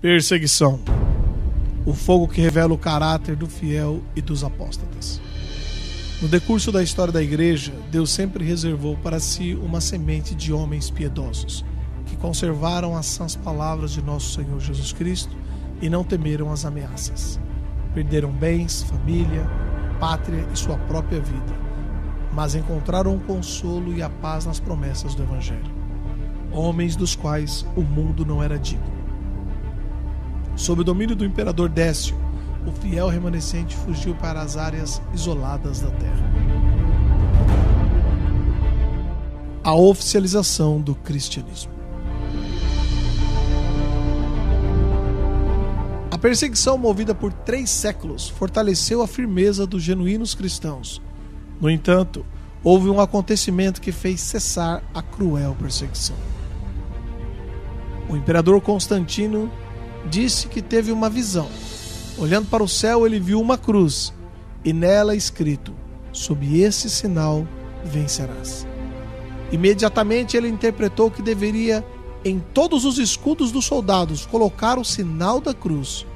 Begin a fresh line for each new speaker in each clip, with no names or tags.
Perseguição. O fogo que revela o caráter do fiel e dos apóstatas. No decurso da história da igreja, Deus sempre reservou para si uma semente de homens piedosos, que conservaram as sãs palavras de nosso Senhor Jesus Cristo e não temeram as ameaças. Perderam bens, família, pátria e sua própria vida, mas encontraram o consolo e a paz nas promessas do Evangelho. Homens dos quais o mundo não era digno. Sob o domínio do imperador Décio, o fiel remanescente fugiu para as áreas isoladas da terra. A oficialização do cristianismo. A perseguição movida por 3 séculos fortaleceu a firmeza dos genuínos cristãos. No entanto, houve um acontecimento que fez cessar a cruel perseguição. O imperador Constantino disse que teve uma visão. Olhando para o céu, ele viu uma cruz e nela escrito: sob esse sinal vencerás. Imediatamente ele interpretou que deveria, em todos os escudos dos soldados, colocar o sinal da cruz.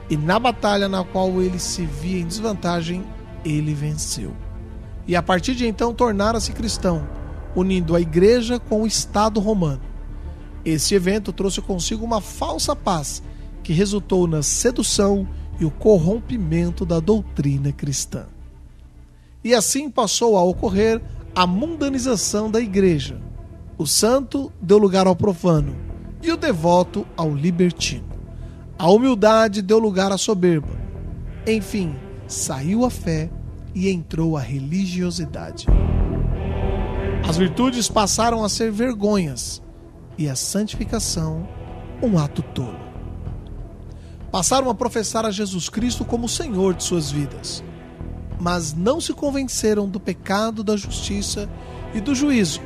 E na batalha na qual ele se via em desvantagem, ele venceu. E a partir de então tornara-se cristão, unindo a igreja com o Estado romano. Esse evento trouxe consigo uma falsa paz, que resultou na sedução e o corrompimento da doutrina cristã. E assim passou a ocorrer a mundanização da igreja. O santo deu lugar ao profano e o devoto ao libertino. A humildade deu lugar à soberba. Enfim, saiu a fé e entrou a religiosidade. As virtudes passaram a ser vergonhas e a santificação um ato tolo. Passaram a professar a Jesus Cristo como Senhor de suas vidas, mas não se convenceram do pecado, da justiça e do juízo,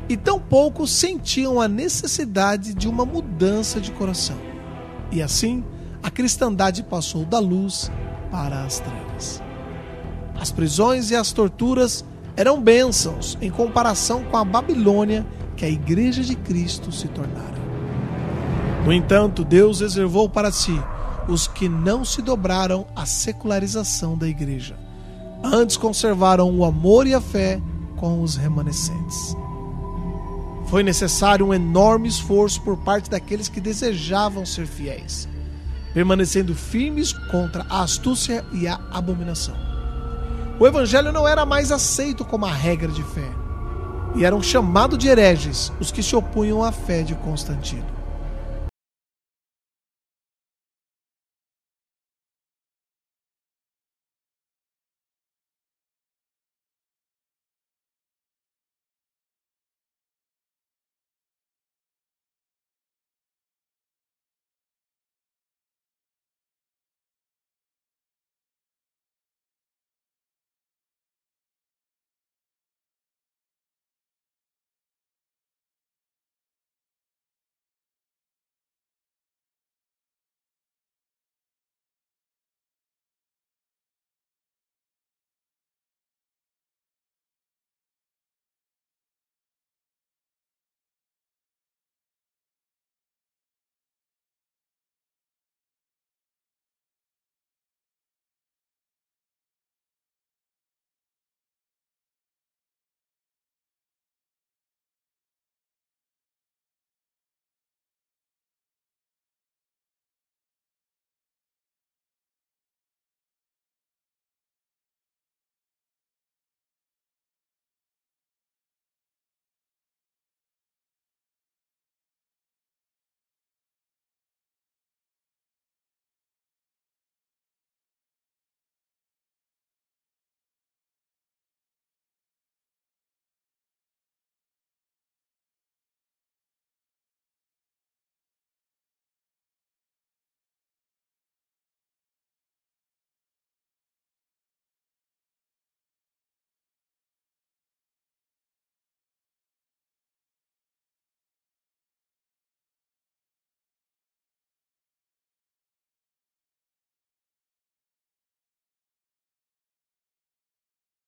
e tampouco sentiam a necessidade de uma mudança de coração. E assim, a cristandade passou da luz para as trevas. As prisões e as torturas eram bênçãos em comparação com a Babilônia que a Igreja de Cristo se tornara. No entanto, Deus reservou para si os que não se dobraram à secularização da igreja. Antes conservaram o amor e a fé com os remanescentes. Foi necessário um enorme esforço por parte daqueles que desejavam ser fiéis, permanecendo firmes contra a astúcia e a abominação. O evangelho não era mais aceito como a regra de fé, e eram chamados de hereges os que se opunham à fé de Constantino.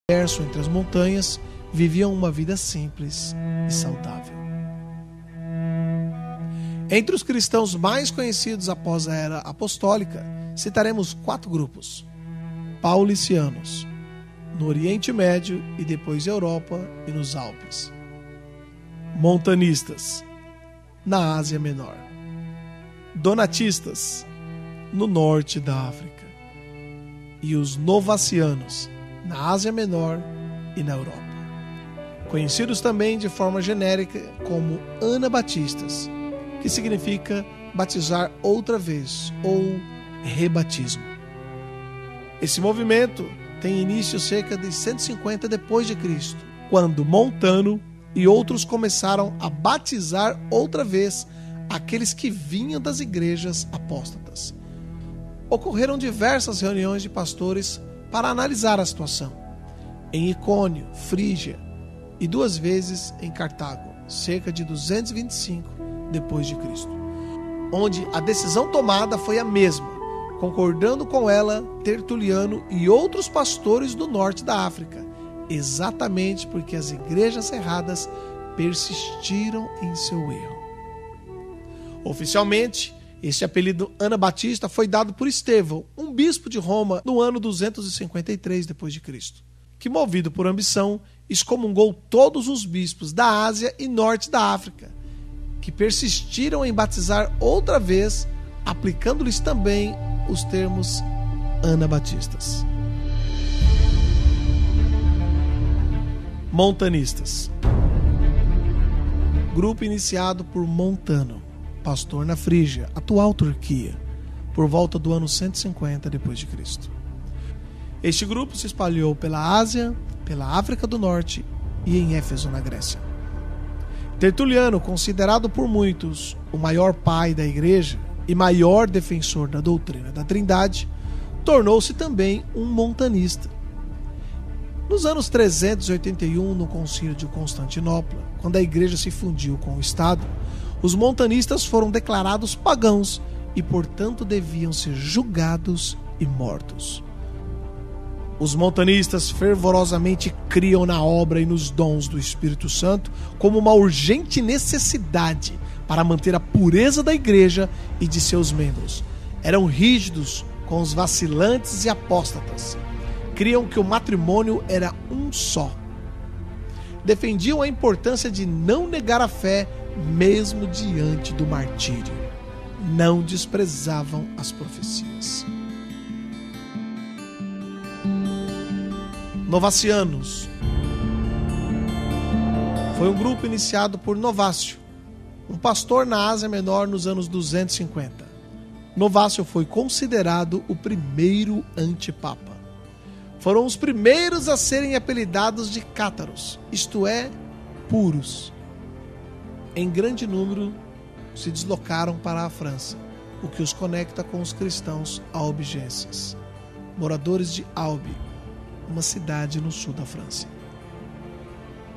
Entre as montanhas, viviam uma vida simples e saudável. Entre os cristãos mais conhecidos após a era apostólica, citaremos 4 grupos: paulicianos, no Oriente Médio e depois Europa e nos Alpes; montanistas, na Ásia Menor; donatistas, no norte da África; e os novacianos, na Ásia Menor e na Europa, conhecidos também de forma genérica como anabatistas, que significa batizar outra vez ou rebatismo. Esse movimento tem início cerca de 150 depois de Cristo, quando Montano e outros começaram a batizar outra vez aqueles que vinham das igrejas apóstatas. Ocorreram diversas reuniões de pastores para analisar a situação, em Icônio, Frígia, e 2 vezes em Cartago, cerca de 225 depois de Cristo, onde a decisão tomada foi a mesma, concordando com ela Tertuliano e outros pastores do norte da África, exatamente porque as igrejas erradas persistiram em seu erro. Oficialmente, este apelido anabatista foi dado por Estevão, um bispo de Roma, no ano 253 depois de Cristo, que, movido por ambição, excomungou todos os bispos da Ásia e norte da África, que persistiram em batizar outra vez, aplicando-lhes também os termos anabatistas. Montanistas. Grupo iniciado por Montano, pastor na Frígia, atual Turquia, por volta do ano 150 depois de Cristo. Este grupo se espalhou pela Ásia, pela África do Norte e em Éfeso, na Grécia. Tertuliano, considerado por muitos o maior pai da igreja e maior defensor da doutrina da Trindade, tornou-se também um montanista. Nos anos 381, no Concílio de Constantinopla, quando a igreja se fundiu com o Estado, os montanistas foram declarados pagãos e, portanto, deviam ser julgados e mortos. Os montanistas fervorosamente criam na obra e nos dons do Espírito Santo como uma urgente necessidade para manter a pureza da igreja e de seus membros. Eram rígidos com os vacilantes e apóstatas. Criam que o matrimônio era um só. Defendiam a importância de não negar a fé mesmo diante do martírio. Não desprezavam as profecias. Novacianos. Foi um grupo iniciado por Novácio, um pastor na Ásia Menor nos anos 250. Novácio foi considerado o primeiro antipapa. Foram os primeiros a serem apelidados de cátaros, isto é, puros. Em grande número se deslocaram para a França, o que os conecta com os cristãos albigenses, moradores de Albi, uma cidade no sul da França.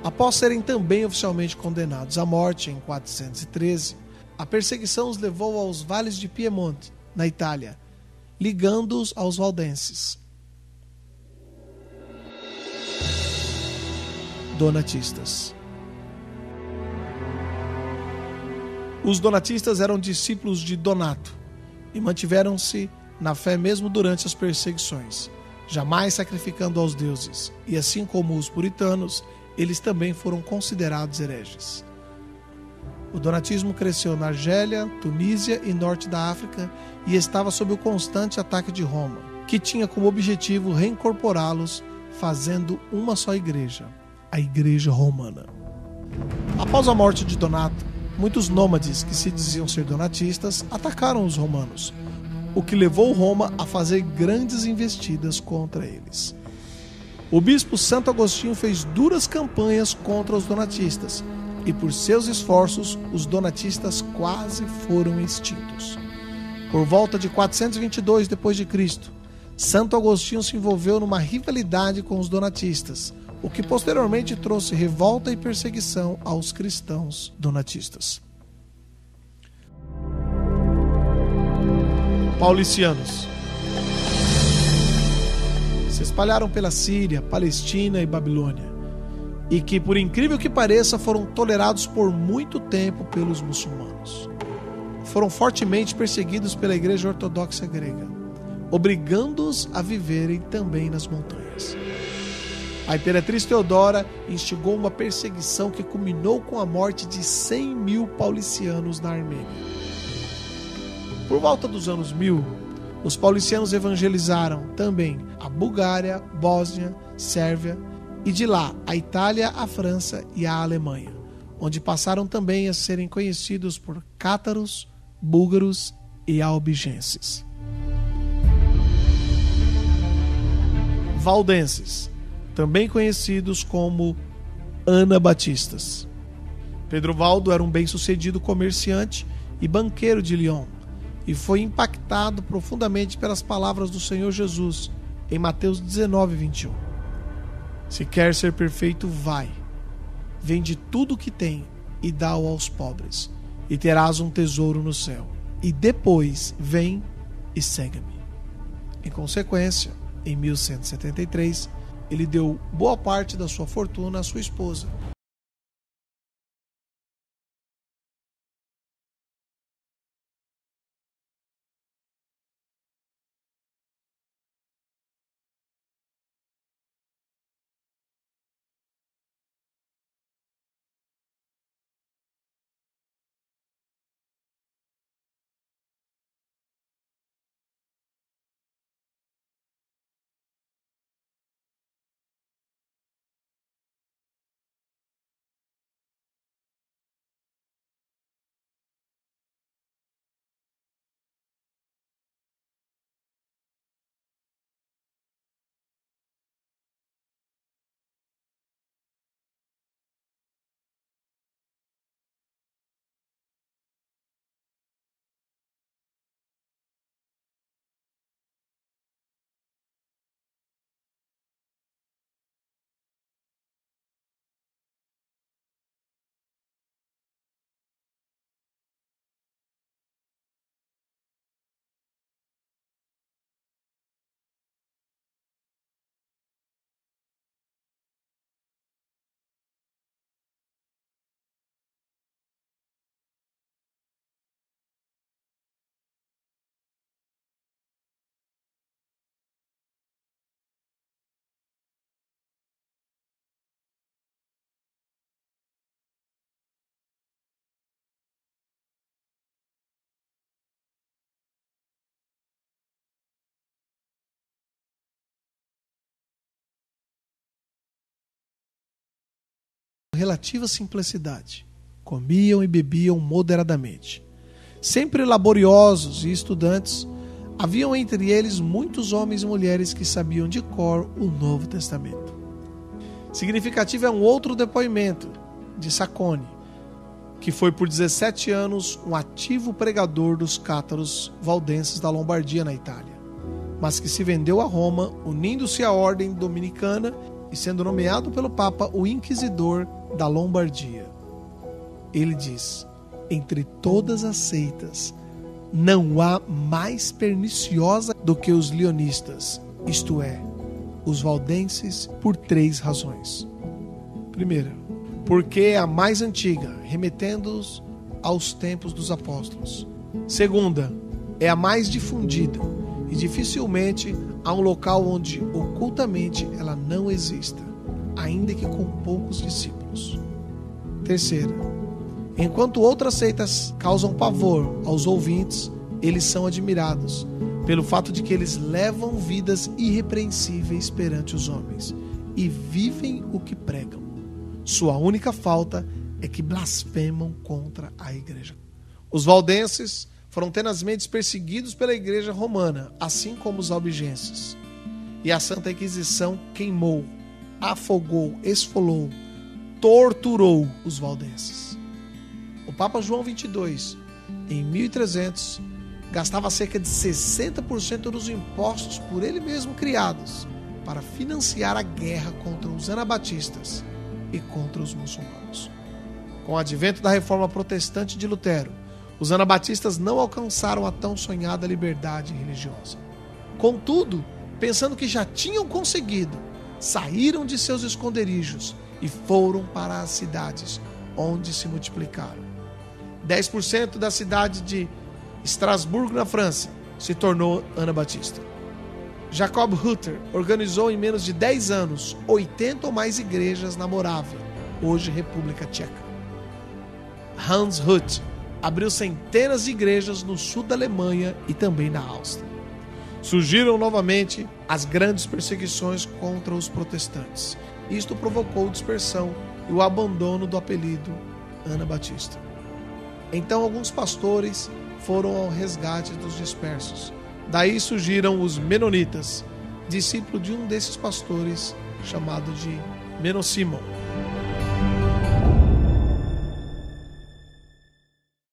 Após serem também oficialmente condenados à morte em 413, a perseguição os levou aos vales de Piemonte, na Itália, ligando-os aos valdenses. Donatistas. Os donatistas eram discípulos de Donato e mantiveram-se na fé mesmo durante as perseguições, jamais sacrificando aos deuses, e assim como os puritanos, eles também foram considerados hereges. O donatismo cresceu na Argélia, Tunísia e norte da África e estava sob o constante ataque de Roma, que tinha como objetivo reincorporá-los, fazendo uma só igreja, a Igreja Romana. Após a morte de Donato, muitos nômades que se diziam ser donatistas atacaram os romanos, o que levou Roma a fazer grandes investidas contra eles. O bispo Santo Agostinho fez duras campanhas contra os donatistas, e por seus esforços, os donatistas quase foram extintos. Por volta de 422 d.C., Santo Agostinho se envolveu numa rivalidade com os donatistas, o que posteriormente trouxe revolta e perseguição aos cristãos donatistas. Paulicianos. Se espalharam pela Síria, Palestina e Babilônia, e que, por incrível que pareça, foram tolerados por muito tempo pelos muçulmanos. foram fortemente perseguidos pela Igreja Ortodoxa Grega, obrigando-os a viverem também nas montanhas. A imperatriz Teodora instigou uma perseguição que culminou com a morte de 100.000 paulicianos na Armênia. Por volta dos anos 1000, os paulicianos evangelizaram também a Bulgária, Bósnia, Sérvia e de lá a Itália, a França e a Alemanha, onde passaram também a serem conhecidos por cátaros, búlgaros e albigenses. Valdenses, também conhecidos como anabatistas. Pedro Valdo era um bem-sucedido comerciante e banqueiro de Lyon e foi impactado profundamente pelas palavras do Senhor Jesus em Mateus 19:21. Se quer ser perfeito, vai, vende tudo o que tem e dá-o aos pobres, e terás um tesouro no céu. E depois vem e segue-me. Em consequência, em 1173, ele deu boa parte da sua fortuna à sua esposa. Relativa simplicidade. Comiam e bebiam moderadamente. Sempre laboriosos e estudantes, haviam entre eles muitos homens e mulheres que sabiam de cor o Novo Testamento. Significativo é um outro depoimento de Saccone, que foi por 17 anos um ativo pregador dos cátaros valdenses da Lombardia na Itália, mas que se vendeu a Roma, unindo-se à ordem dominicana e sendo nomeado pelo Papa o Inquisidor da Lombardia. Ele diz: entre todas as seitas, não há mais perniciosa do que os lionistas, isto é, os valdenses, por 3 razões. Primeira, porque é a mais antiga, remetendo-os aos tempos dos apóstolos. Segunda, é a mais difundida e dificilmente há um local onde ocultamente ela não exista, ainda que com poucos discípulos. Terceira, enquanto outras seitas causam pavor aos ouvintes, eles são admirados pelo fato de que eles levam vidas irrepreensíveis perante os homens e vivem o que pregam. Sua única falta é que blasfemam contra a igreja. Os valdenses foram tenazmente perseguidos pela igreja romana, assim como os albigenses. E a Santa Inquisição queimou, afogou, esfolou, torturou os valdenses. O Papa João XXII, em 1300, gastava cerca de 60% dos impostos por ele mesmo criados para financiar a guerra contra os anabatistas e contra os muçulmanos. Com o advento da reforma protestante de Lutero, os anabatistas não alcançaram a tão sonhada liberdade religiosa. Contudo, pensando que já tinham conseguido, saíram de seus esconderijos e foram para as cidades, onde se multiplicaram. 10% da cidade de Estrasburgo, na França, se tornou anabatista. Jacob Hutter organizou em menos de 10 anos 80 ou mais igrejas na Morávia, hoje República Tcheca. Hans Hut abriu centenas de igrejas no sul da Alemanha e também na Áustria. Surgiram novamente as grandes perseguições contra os protestantes. Isto provocou dispersão e o abandono do apelido anabatista. Então alguns pastores foram ao resgate dos dispersos. Daí surgiram os menonitas, discípulo de um desses pastores chamado de Menno Simon.